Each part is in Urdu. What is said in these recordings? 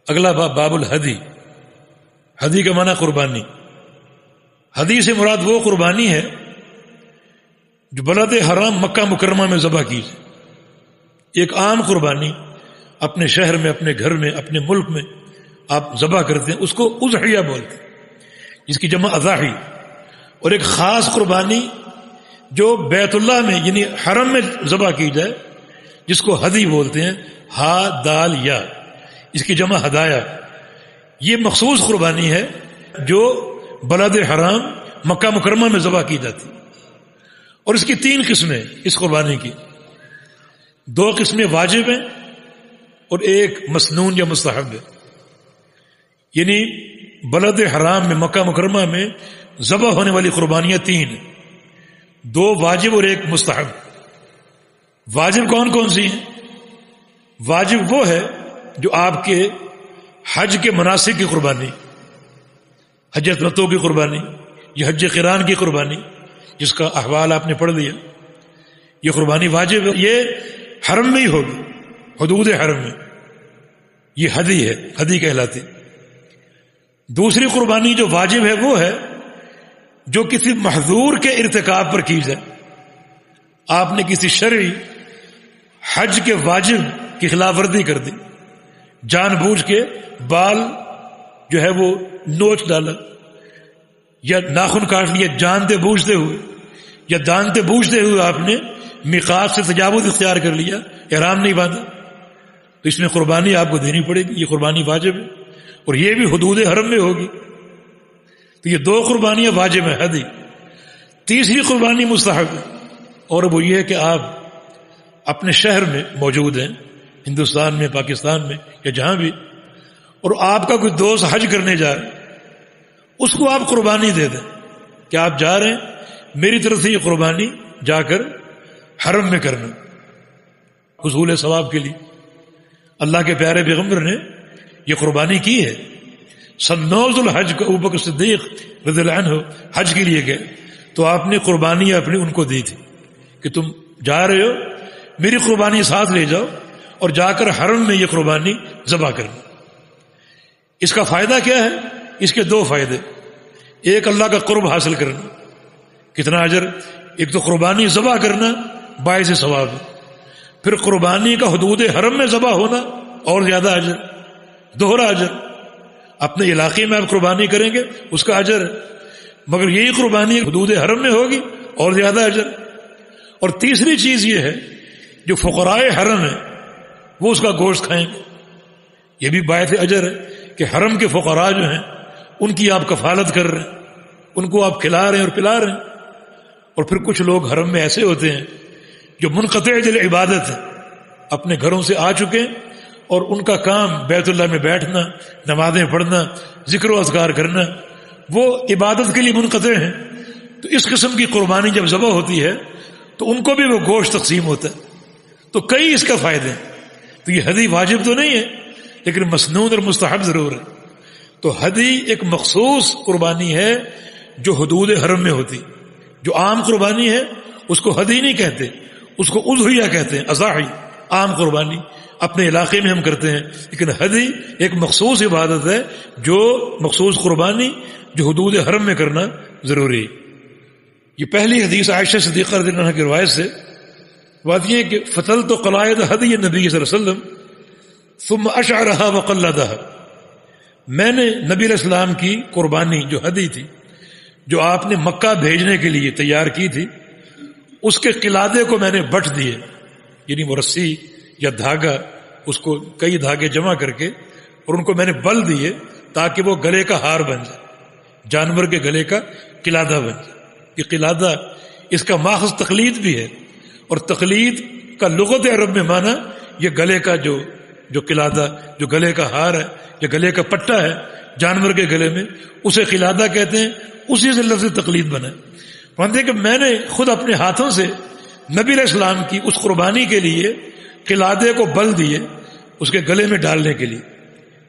اگلا باب باب الہدی. ہدی کا معنی قربانی. ہدی سے مراد وہ قربانی ہے جو بلد حرام مکہ مکرمہ میں ذبح کی جائے. ایک عام قربانی اپنے شہر میں، اپنے گھر میں، اپنے ملک میں آپ ذبح کرتے ہیں، اس کو اضحیہ بولتے ہیں، جس کی جمع اضاحی. اور ایک خاص قربانی جو بیت اللہ میں یعنی حرم میں ذبح کی جائے، جس کو ہدی بولتے ہیں، ہا دال یا، اس کی جمع ہدایا. یہ مخصوص قربانی ہے جو بلد حرام مکہ مکرمہ میں ذبح کی جاتی. اور اس کی 3 قسمیں اس قربانی کی. 2 قسمیں واجب ہیں اور ایک مسنون یا مستحب ہے. یعنی بلد حرام میں مکہ مکرمہ میں ذبح ہونے والی قربانیاں 3 ہیں، 2 واجب اور ایک مستحب. واجب کون کون سی ہیں؟ واجب وہ ہے جو آپ کے حج کے مناسک کی قربانی، حج تمتع کی قربانی، یہ حج قران کی قربانی جس کا احوال آپ نے پڑھ لیا، یہ قربانی واجب ہے. یہ حرم میں ہی ہوگی، حدود حرم میں، یہ ہدی ہے، ہدی کہلاتی. دوسری قربانی جو واجب ہے وہ ہے جو کسی محظور کے ارتکاب پر کی جائے. آپ نے کسی شرعی حج کے واجب کی خلاف ورزی کر دی، جان بوجھ کے بال جو ہے وہ نوچ ڈالا یا ناخن کاٹ لیا جانتے بوجھتے ہوئے، یا جانتے بوجھتے ہوئے آپ نے میقات سے تجاوز اختیار کر لیا، احرام نہیں باندھا، تو اس میں قربانی آپ کو دینی پڑے گی. یہ قربانی واجب ہے اور یہ بھی حدود حرم میں ہوگی. تو یہ 2 قربانیاں واجب ہیں، ہدی. تیسری قربانی مستحب ہے، اور وہ یہ ہے کہ آپ اپنے شہر میں موجود ہیں، ہندوستان میں، پاکستان میں یا جہاں بھی، اور آپ کا کوئی دوست حج کرنے جا رہا ہے، اس کو آپ قربانی دے دیں کہ آپ جا رہے ہیں، میری طرف سے یہ قربانی جا کر حرم میں کرنا، حصول ثواب کے لیے. اللہ کے پیارے پیغمبر نے یہ قربانی کی ہے. سنوز الحج کا ابوبکر صدیق رضی اللہ عنہ حج کے لیے گئے تو آپ نے قربانی اپنی ان کو دی تھی کہ تم جا رہے ہو، میری قربانی ساتھ لے جاؤ اور جا کر حرم میں یہ قربانی ذبح کرنا. اس کا فائدہ کیا ہے؟ اس کے 2 فائدے. ایک اللہ کا قرب حاصل کرنا، کتنا اجر. ایک تو قربانی ذبح کرنا باعث ثواب ہے، پھر قربانی کا حدود حرم میں ذبح ہونا اور زیادہ اجر، دوہرا اجر. اپنے علاقے میں آپ قربانی کریں گے اس کا اجر ہے، مگر یہی قربانی حدود حرم میں ہوگی اور زیادہ اجر. اور تیسری چیز یہ ہے جو فقراء حرم ہیں وہ اس کا گوشت کھائیں گے، یہ بھی باعث اجر ہے کہ حرم کے فقراء جو ہیں ان کی آپ کفالت کر رہے ہیں، ان کو آپ کھلا رہے ہیں اور پلا رہے ہیں. اور پھر کچھ لوگ حرم میں ایسے ہوتے ہیں جو منقطع عبادت ہے، اپنے گھروں سے آ چکے ہیں اور ان کا کام بیت اللہ میں بیٹھنا، نمازیں پڑھنا، ذکر و اذکار کرنا، وہ عبادت کے لیے منقطع ہیں. تو اس قسم کی قربانی جب ذبح ہوتی ہے تو ان کو بھی وہ گوشت تقسیم ہوتا ہے. تو کئی اس کا فائدے ہیں. تو یہ ہدی واجب تو نہیں ہے لیکن مسنون اور مستحب ضرور ہے. تو ہدی ایک مخصوص قربانی ہے جو حدود حرم میں ہوتی. جو عام قربانی ہے اس کو ہدی نہیں کہتے، اس کو اضحیہ کہتے ہیں، اضاحی. عام قربانی اپنے علاقے میں ہم کرتے ہیں، لیکن ہدی ایک مخصوص عبادت ہے، جو مخصوص قربانی جو حدود حرم میں کرنا ضروری. یہ پہلی حدیث عائشہ صدیقہ رضی اللہ عنہا کی روایت سے بات یہ ہے کہ فتلت قلائد ہدی نبی صلی اللہ علیہ وسلم ثم اشعرها وقلدها. میں نے نبی علیہ السلام کی قربانی جو ہدی تھی، جو آپ نے مکہ بھیجنے کے لیے تیار کی تھی، اس کے قلادے کو میں نے بٹ دیے، یعنی وہ رسی یا دھاگا، اس کو کئی دھاگے جمع کر کے اور ان کو میں نے بل دیے تاکہ وہ گلے کا ہار بن جائے، جانور کے گلے کا قلادہ بن جائے. یہ قلادہ اس کا ماخذ تقلید بھی ہے، اور تقلید کا لغت عرب میں معنی یہ گلے کا جو قلادہ، جو گلے کا ہار ہے یا گلے کا پٹا ہے جانور کے گلے میں، اسے قلادہ کہتے ہیں. اسی سے لفظ تقلید بنا ہے. مانتے کہ میں نے خود اپنے ہاتھوں سے نبی علیہ السلام کی اس قربانی کے لیے قلادے کو بل دیے اس کے گلے میں ڈالنے کے لیے،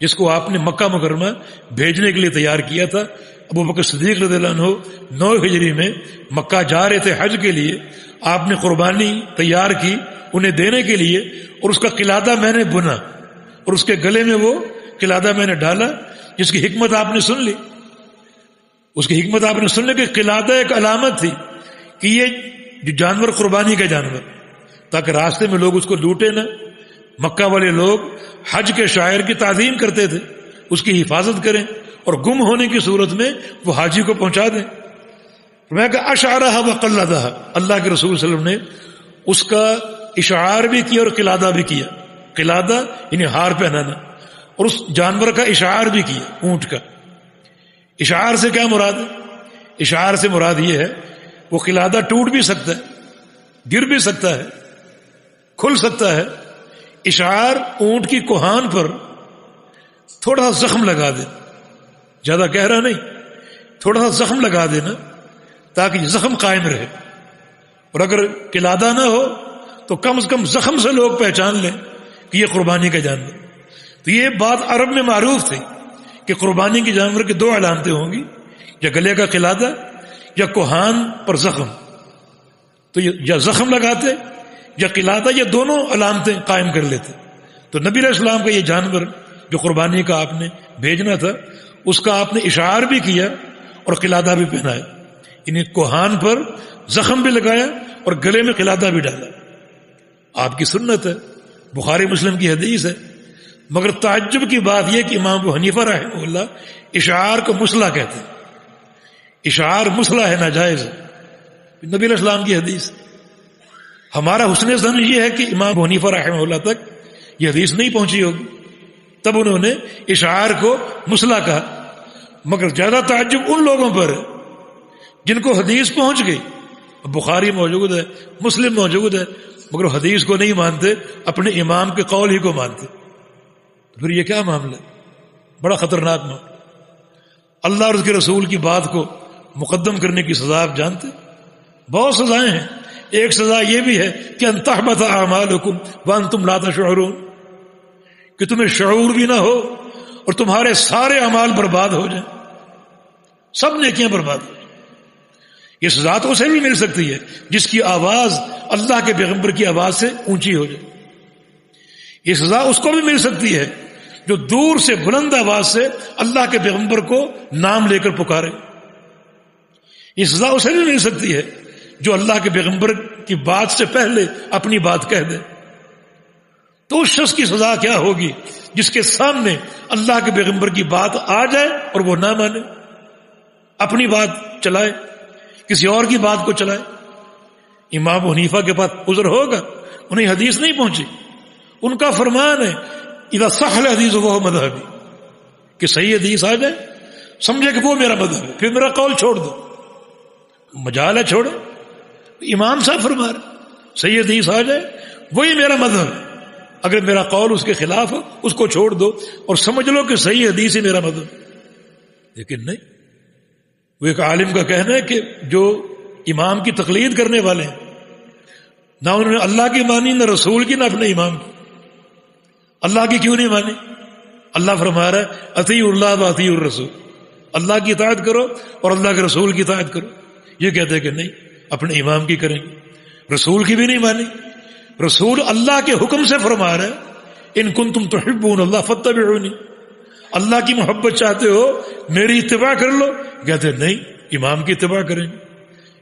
جس کو آپ نے مکہ مکرمہ بھیجنے کے لیے تیار کیا تھا. ابوبکر صدیق رضی اللہ عنہ 9 ہجری میں مکہ جا رہے تھے حج کے لیے، آپ نے قربانی تیار کی انہیں دینے کے لیے، اور اس کا قلادہ میں نے بنا اور اس کے گلے میں وہ قلادہ میں نے ڈالا، جس کی حکمت آپ نے سن لی. اس کی حکمت آپ نے سن لی کہ قلادہ ایک علامت تھی کہ یہ جو جانور قربانی کا جانور، تاکہ راستے میں لوگ اس کو لوٹے نہ. مکہ والے لوگ حج کے شاعر کی تعظیم کرتے تھے، اس کی حفاظت کریں اور گم ہونے کی صورت میں وہ حاجی کو پہنچا دیں. میں کہ اشعرہ و قلدہ، اللہ کے رسول صلی اللہ علیہ وسلم نے اس کا اشعار بھی کیا اور قلادہ بھی کیا. قلادہ یعنی ہار پہنانا، اور اس جانور کا اشعار بھی کیا، اونٹ کا. اشعار سے کیا مراد ہے؟ اشعار سے مراد یہ ہے وہ قلادہ ٹوٹ بھی سکتا ہے، گر بھی سکتا ہے، کھل سکتا ہے. اشعار اونٹ کی کوہان پر تھوڑا سا زخم لگا دے، زیادہ گہرا نہیں، تھوڑا سا زخم لگا دینا تاکہ زخم قائم رہے. اور اگر قلادہ نہ ہو تو کم از کم زخم سے لوگ پہچان لیں کہ یہ قربانی کا جانور. تو یہ بات عرب میں معروف تھی کہ قربانی کے جانور کی دو علامتیں ہوں گی، یا گلے کا قلادہ یا کوہان پر زخم. تو یا زخم لگاتے یا قلادہ، یہ دونوں علامتیں قائم کر لیتے. تو نبی علیہ السلام کا یہ جانور جو قربانی کا آپ نے بھیجنا تھا، اس کا آپ نے اشعار بھی کیا اور قلادہ بھی پہنایا، یعنی کوہان پر زخم بھی لگایا اور گلے میں قلادہ بھی ڈالا. آپ کی سنت ہے، بخاری مسلم کی حدیث ہے. مگر تعجب کی بات یہ کہ امام ابو حنیفہ رحمہ اللہ اشعار کو مسلح کہتے ہیں. اشعار مسلح ہے، ناجائز ہے. نبی علیہ السلام کی حدیث. ہمارا حسن ظن یہ ہے کہ امام ابو حنیفہ رحمہ اللہ تک یہ حدیث نہیں پہنچی ہوگی، تب انہوں نے اشعار کو مسلح کہا. مگر زیادہ تعجب ان لوگوں پر ہے جن کو حدیث پہنچ گئی. بخاری موجود ہے، مسلم موجود ہے، مگر حدیث کو نہیں مانتے، اپنے امام کے قول ہی کو مانتے. تو پھر یہ کیا معاملہ ہے؟ بڑا خطرناک معاملہ. اللہ اور اس کے رسول کی بات کو مقدم کرنے کی سزا آپ جانتے. بہت سزائیں ہیں. ایک سزا یہ بھی ہے کہ ان تحبط اعمالکم وانتم لا تشعرون، کہ تمہیں شعور بھی نہ ہو اور تمہارے سارے اعمال برباد ہو جائیں، سب نیکیاں برباد ہو جائیں. یہ سزا تو اسے بھی مل سکتی ہے جس کی آواز اللہ کے پیغمبر کی آواز سے اونچی ہو جائے. یہ سزا اس کو بھی مل سکتی ہے جو دور سے بلند آواز سے اللہ کے پیغمبر کو نام لے کر پکارے. یہ سزا اسے بھی مل سکتی ہے جو اللہ کے پیغمبر کی بات سے پہلے اپنی بات کہہ دے. تو اس شخص کی سزا کیا ہوگی جس کے سامنے اللہ کے پیغمبر کی بات آ جائے اور وہ نہ مانے، اپنی بات چلائے، کسی اور کی بات کو چلائے. امام حنیفہ کے پاس عذر ہوگا، انہیں حدیث نہیں پہنچی. ان کا فرمان ہے اذا صح الحدیث وهو مذہبی، کہ صحیح حدیث آ جائے سمجھے کہ وہ میرا مذہب ہے، پھر میرا قول چھوڑ دو. مجال ہے چھوڑے. امام صاحب فرما رہے صحیح حدیث آ جائے وہی میرا مذہب ہے، اگر میرا قول اس کے خلاف ہو اس کو چھوڑ دو اور سمجھ لو کہ صحیح حدیث ہی میرا مذہب. لیکن نہیں، وہ ایک عالم کا کہنا ہے کہ جو امام کی تقلید کرنے والے ہیں، نہ انہوں نے اللہ کی مانی، نہ رسول کی، نہ اپنے امام کی. اللہ کی کیوں نہیں مانی؟ اللہ فرما رہا ہے اطیعوا اللہ و اطیعوا الرسول، اللہ کی اطاعت کرو اور اللہ کے رسول کی اطاعت کرو. یہ کہتے ہیں کہ نہیں، اپنے امام کی کریں گے، رسول کی بھی نہیں مانی. رسول اللہ کے حکم سے فرما رہا ہے ان کنتم تحبون اللہ فاتبعونی، اللہ کی محبت چاہتے ہو میری اتباع کر لو. کہتے نہیں، امام کی اتباع کریں گے.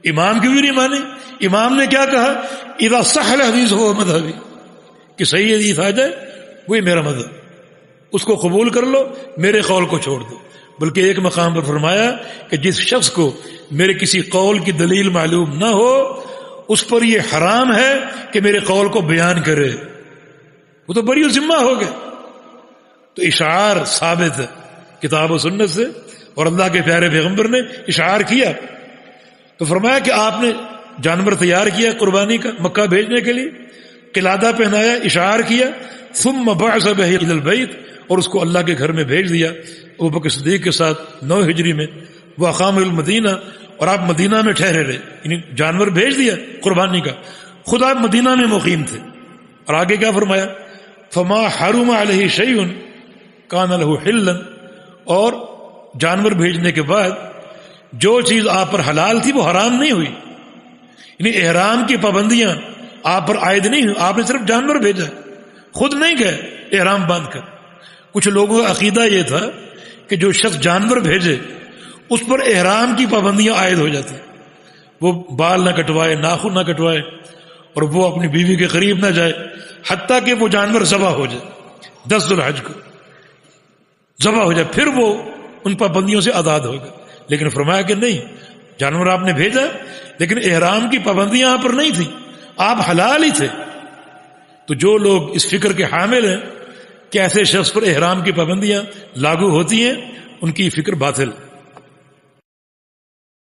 امام کی بھی نہیں مانی. امام نے کیا کہا؟ اذا صح الحدیث هو مذہبی، کہ صحیح حدیث آ جائے وہی میرا مذہب، اس کو قبول کر لو، میرے قول کو چھوڑ دو. بلکہ ایک مقام پر فرمایا کہ جس شخص کو میرے کسی قول کی دلیل معلوم نہ ہو اس پر یہ حرام ہے کہ میرے قول کو بیان کرے. وہ تو بڑی ذمہ ہو گئے. تو اشعار ثابت ہے کتاب و سنت سے، اور اللہ کے پیارے پیغمبر نے اشعار کیا. تو فرمایا کہ آپ نے جانور تیار کیا قربانی کا مکہ بھیجنے کے لیے، قلادہ پہنایا، اشعار کیا، ثم بعث به الى البیت، اور اس کو اللہ کے گھر میں بھیج دیا ابوبکر صدیق کے ساتھ 9 ہجری میں. واقام المدینہ، اور آپ مدینہ میں ٹھہرے رہے، یعنی جانور بھیج دیا قربانی کا، خود آپ مدینہ میں مقیم تھے. اور آگے کیا فرمایا؟ فما حرم علیہ شیء کان له حلا، اور جانور بھیجنے کے بعد جو چیز آپ پر حلال تھی وہ حرام نہیں ہوئی. یعنی احرام کی پابندیاں آپ پر عائد نہیں ہوئی. آپ نے صرف جانور بھیجا، خود نہیں گئے احرام باندھ کر. کچھ لوگوں کا عقیدہ یہ تھا کہ جو شخص جانور بھیجے اس پر احرام کی پابندیاں عائد ہو جاتی، وہ بال نہ کٹوائے، ناخن نہ کٹوائے، اور وہ اپنی بیوی کے قریب نہ جائے حتیٰ کہ وہ جانور ذبح ہو جائے، 10 ذو الحج کو ذبح ہو جائے، پھر وہ ان پابندیوں سے آزاد ہوگا۔ لیکن فرمایا کہ نہیں، جانور آپ نے بھیجا لیکن احرام کی پابندیاں آپ پر نہیں تھی، آپ حلال ہی تھے۔ تو جو لوگ اس فکر کے حامل ہیں کہ ایسے شخص پر احرام کی پابندیاں لاگو ہوتی ہیں، ان کی فکر باطل۔